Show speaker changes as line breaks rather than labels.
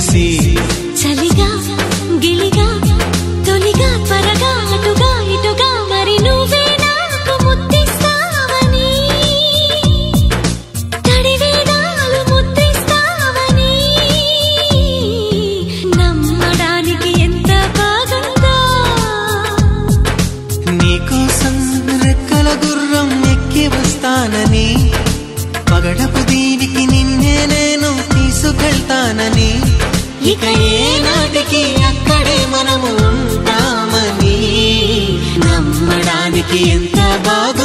కలిసి
చలిగా గిలిగా తొలిగా త్వరగా అటుగా ఇటుగా మరి నువ్వే నాకు ముద్దిస్తావని తడివేదాలు ముద్దిస్తావని నమ్మడానికి ఎంత బాగుందో
నీకోసం రెక్కల గుర్రం ఎక్కి వస్తానని పగడపు దీనికి నిన్నే నేను తీసుకెళ్తానని ఇక ఏనాటికి అక్కడే మనము ఉంటామని నమ్మడానికి ఎంత బాగా